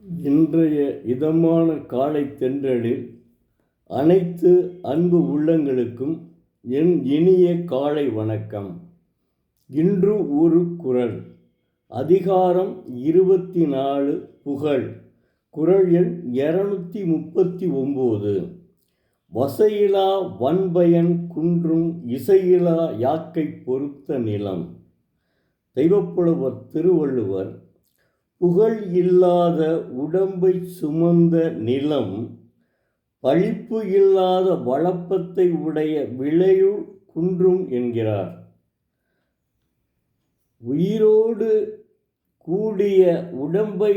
இன்றைய இதமான காலை தென்றலில் அனைத்து அன்பு உள்ளங்களுக்கும் என் இனிய காலை வணக்கம். இன்று ஒரு குறள். அதிகாரம் 24 புகழ். குறள் எண் 239. வசையிலா வன்பயன் குன்றும் இசையிலா யாக்கை பொறுத்த நிலம். தெய்வப்புலவர் திருவள்ளுவர் புகழ் இல்லாத உடம்பை சுமந்த நிலம் பழிப்பு இல்லாத வளப்பத்தை உடைய விளையுள் குன்றும் என்கிறார். உயிரோடு கூடிய உடம்பை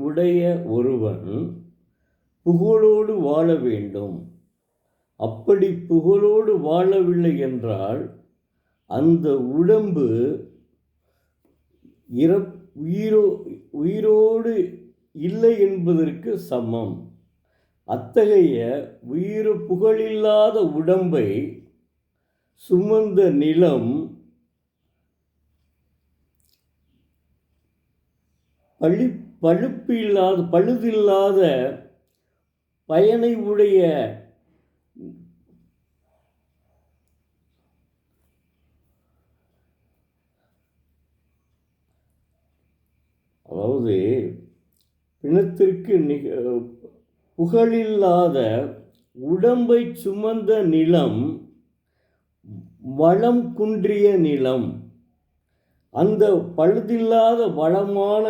உடைய ஒருவன் புகழோடு வாழ வேண்டும். அப்படி புகழோடு வாழவில்லை என்றால் அந்த உடம்பு உயிரோடு இல்லை என்பதற்கு சமம். அத்தகைய புகழில்லாத உடம்பை சுமந்த நிலம் பழுதில்லாத பயனை உடைய அதாவது பிணத்திற்கு புகழில்லாத உடம்பை சுமந்த நிலம் வளம் குன்றிய நிலம். அந்த பழுதில்லாத வளமான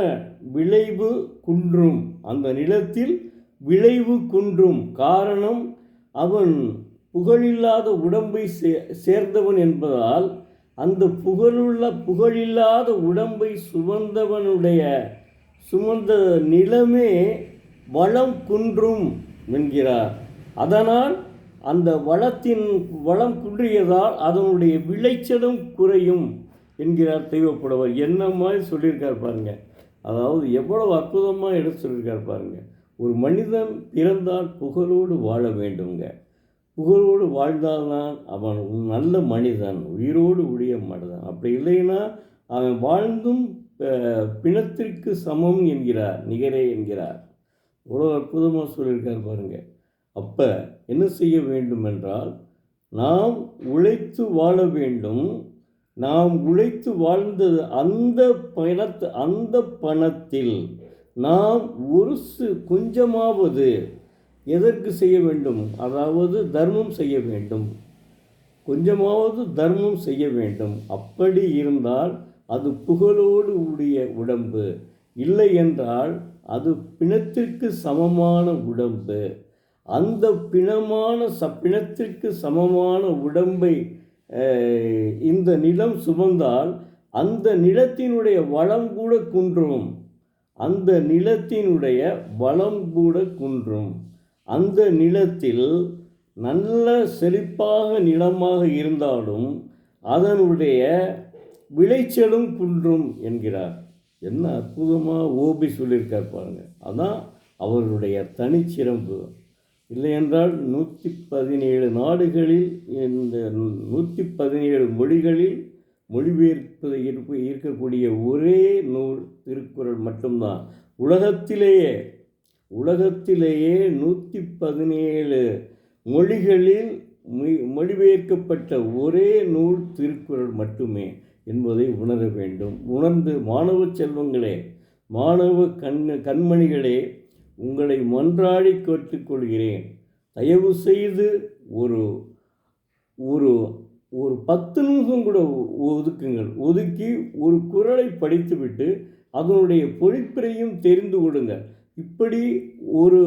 விளைவு குன்றும். அந்த நிலத்தில் விளைவு குன்றும். காரணம், அவன் புகழில்லாத உடம்பை சேர்ந்தவன் என்பதால் அந்த புகழில்லாத உடம்பை சுமந்த நிலமே வளம் குன்றும் என்கிறார். அதனால் அந்த வளம் குன்றியதால் அதனுடைய விளைச்சலும் குறையும் என்கிறார் தெய்வப்புலவர். என்ன மாதிரி சொல்லியிருக்கார் பாருங்க. அதாவது எவ்வளவு அற்புதமாக எடுத்து சொல்லியிருக்கார் பாருங்க. ஒரு மனிதன் பிறந்தால் புகழோடு வாழ வேண்டுங்க. புகழோடு வாழ்ந்தால்தான் அவன் நல்ல மனிதன், உயிரோடு உடைய மனிதன். அப்படி இல்லைன்னா அவன் வாழ்ந்தும் பிணத்திற்கு சமம் என்கிறார், நிகரே என்கிறார். இவ்வளோ அற்புதமாக சொல்லியிருக்கார் பாருங்க. அப்போ என்ன செய்ய வேண்டும் என்றால், நாம் உழைத்து வாழ வேண்டும். நாம் உழைத்து வாழ்ந்தது அந்த பணத்தில் நாம் கொஞ்சமாவது எதற்கு செய்ய வேண்டும்? அதாவது தர்மம் செய்ய வேண்டும். கொஞ்சமாவது தர்மம் செய்ய வேண்டும். அப்படி இருந்தால் அது புகழோடு உடைய உடம்பு. இல்லை என்றால் அது பிணத்திற்கு சமமான உடம்பு. அந்த பிணத்திற்கு சமமான உடம்பை இந்த நிலம் சுமந்தால் அந்த நிலத்தினுடைய வளம் கூட குன்றும். அந்த நிலத்தினுடைய வளம் கூட குன்றும். அந்த நிலத்தில் நல்ல செழிப்பாக நிலமாக இருந்தாலும் அதனுடைய விளைச்சலும் குன்றும் என்கிறார். என்ன அற்புதமாக ஓபி சொல்லியிருக்கார் பாருங்க. அதான் அவருடைய தனிச்சிறப்பு. இல்லை என்றால் 117 நாடுகளில் இந்த 117 மொழிகளில் மொழிபெயர்ப்பது இருக்கக்கூடிய ஒரே நூல் திருக்குறள் மட்டும்தான். உலகத்திலேயே 117 மொழிகளில் மொழிபெயர்க்கப்பட்ட ஒரே நூல் திருக்குறள் மட்டுமே என்பதை உணர வேண்டும். உணர்ந்து மாணவ செல்வங்களே, மாணவ கண்மணிகளே, உங்களை மன்றாடி கேட்டுக்கொள்கிறேன். தயவு செய்து ஒரு 10 நிமிஷம் கூட ஒதுக்கி ஒரு குறளை படித்துவிட்டு அதனுடைய பொழிப்புரையும் தெரிந்து கொள்ளுங்கள். இப்படி ஒரு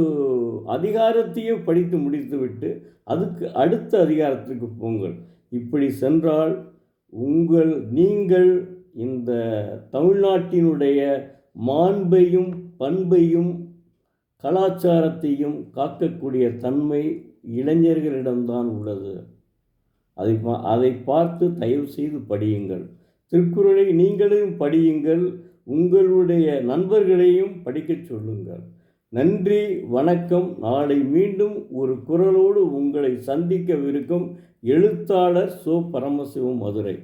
அதிகாரத்தையே படித்து முடித்துவிட்டு அதுக்கு அடுத்த அதிகாரத்துக்கு போங்கள். இப்படி சென்றால் நீங்கள் இந்த தமிழ்நாட்டினுடைய மாண்பையும் பண்பையும் கலாச்சாரத்தையும் காக்கக்கூடிய தன்மை இளைஞர்களிடம்தான் உள்ளது. அதை பார்த்து தயவு செய்து படியுங்கள். திருக்குறளை நீங்களும் படியுங்கள். உங்களுடைய நண்பர்களையும் படிக்கச் சொல்லுங்கள். நன்றி, வணக்கம். நாளை மீண்டும் ஒரு குறளோடு உங்களை சந்திக்கவிருக்கும் எழுத்தாளர் சோ. பரமசிவம், மதுரை.